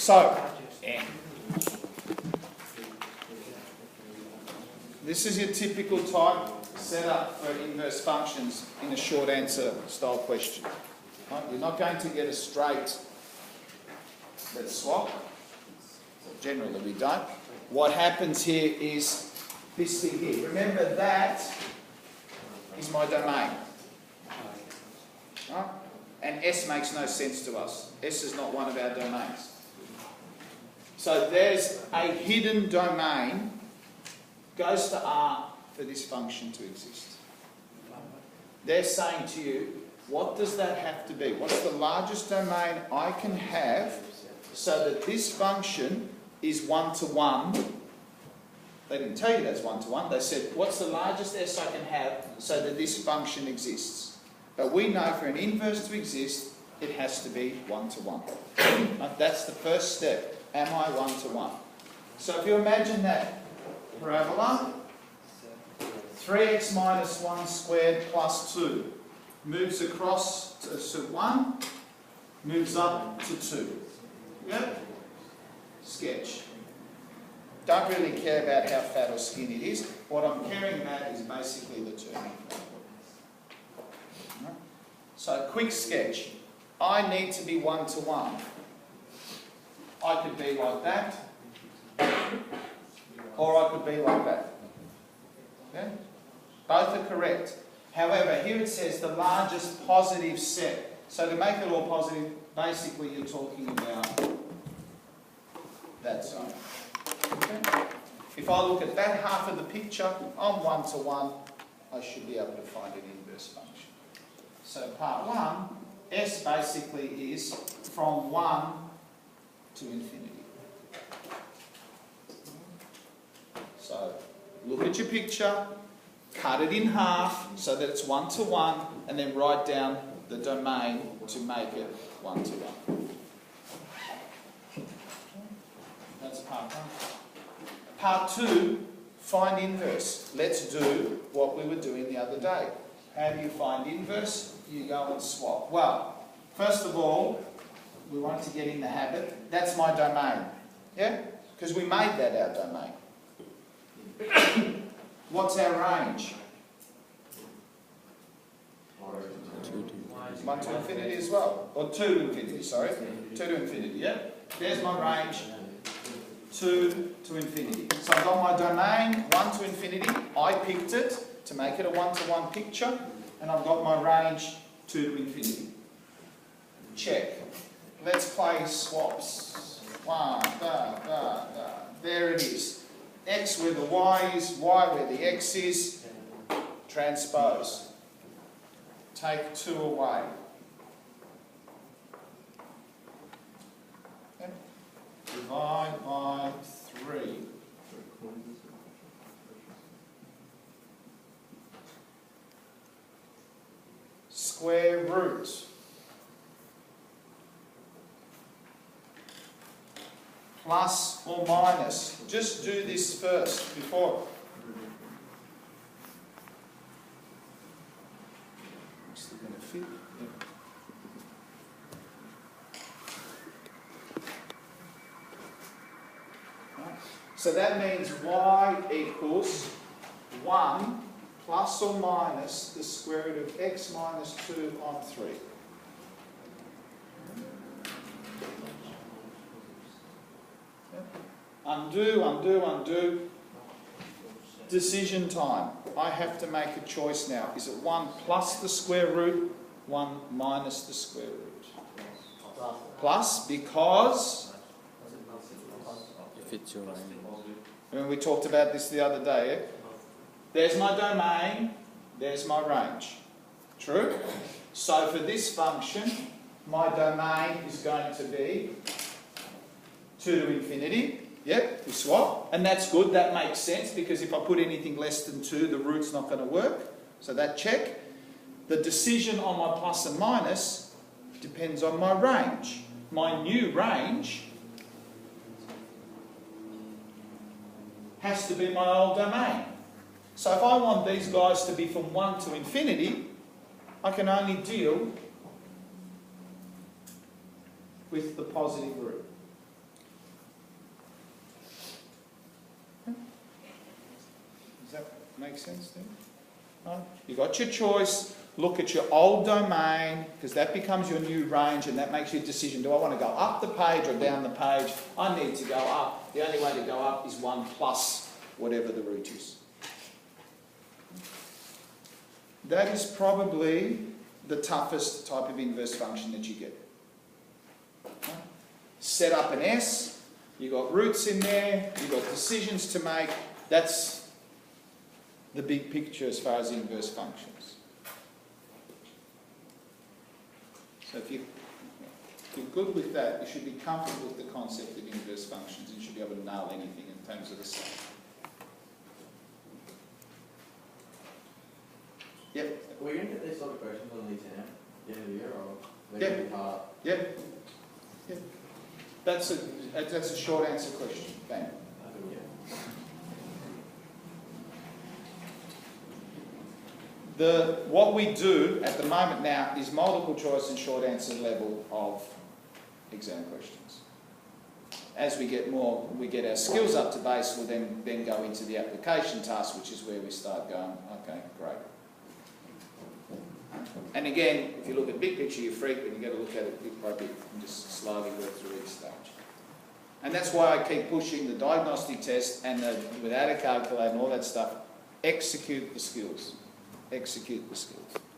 So, this is your typical type setup for inverse functions in a short answer style question. Right? You're not going to get a straight let's swap. Generally we don't. What happens here is this thing here. Remember that is my domain. Right? And S makes no sense to us. S is not one of our domains. So there's a hidden domain, goes to R for this function to exist. They're saying to you, what does that have to be? What's the largest domain I can have so that this function is one-to-one? They didn't tell you that's one-to-one. They said, what's the largest S I can have so that this function exists? But we know for an inverse to exist, it has to be one-to-one. That's the first step. Am I one-to-one? So if you imagine that parabola, 3x minus 1 squared plus 2 moves across to 1, moves up to 2. Yep? Sketch. Don't really care about how fat or skinny it is. What I'm caring about is basically the turning point. So, quick sketch. I need to be one-to-one. I could be like that, or I could be like that. Okay? Both are correct. However, here it says the largest positive set. So to make it all positive, basically you're talking about that side. Okay? If I look at that half of the picture, I'm one-to-one. I should be able to find an inverse function. So part 1, S basically is from 1 to infinity. So look at your picture, cut it in half so that it's one-to-one, and then write down the domain to make it one-to-one. That's part 1. Part 2, find inverse. Let's do what we were doing the other day. How do you find inverse? You go and swap. Well, first of all, we want to get in the habit. That's my domain. Yeah? Because we made that our domain. What's our range? 1 to infinity as well. Or 2 to infinity, sorry. 2 to infinity, yeah? There's my range. 2 to infinity. So I've got my domain, 1 to infinity. I picked it to make it a one-to-one picture. And I've got my range 2 to infinity. Check. Let's play swaps. There it is. X where the Y is, Y where the X is. Transpose. Take 2 away. Okay. Divide by 3. Square root. Plus or minus. Just do this first before. Still going to fit. Yeah. Right. So that means y equals 1 plus or minus the square root of x minus 2 on 3. Undo, undo, undo. Decision time. I have to make a choice now. Is it 1 plus the square root, 1 minus the square root? Plus, because... If it's your range. Remember we talked about this the other day, yeah? There's my domain, there's my range. True? So for this function, my domain is going to be 2 to infinity. Yep, we swap. And that's good, that makes sense, because if I put anything less than 2, the root's not going to work. So that check. The decision on my plus and minus depends on my range. My new range has to be my old domain. So if I want these guys to be from 1 to infinity, I can only deal with the positive root. Make sense then? Right. You got your choice. Look at your old domain, because that becomes your new range, and that makes your decision. Do I want to go up the page or down the page? I need to go up. The only way to go up is 1 plus whatever the root is. That is probably the toughest type of inverse function that you get. Okay. Set up an S, you've got roots in there, you've got decisions to make. That's the big picture as far as inverse functions. So if you're good with that, you should be comfortable with the concept of inverse functions and you should be able to nail anything in terms of the sum. Yep. Are we going to get these sort of questions on the exam at the end of the year, or they're Yeah. going to be hard? Yep. Yep. That's a short answer question. Bang. I think, yeah. What we do at the moment now is multiple choice and short answer level of exam questions. As we get more, we get our skills up to base, we'll then go into the application task, which is where we start going, okay, great. And again, if you look at big picture, you freak, when you get to look at it bit by bit and just slowly work through each stage. And that's why I keep pushing the diagnostic test and without a calculator and all that stuff, execute the skills. Execute the skills.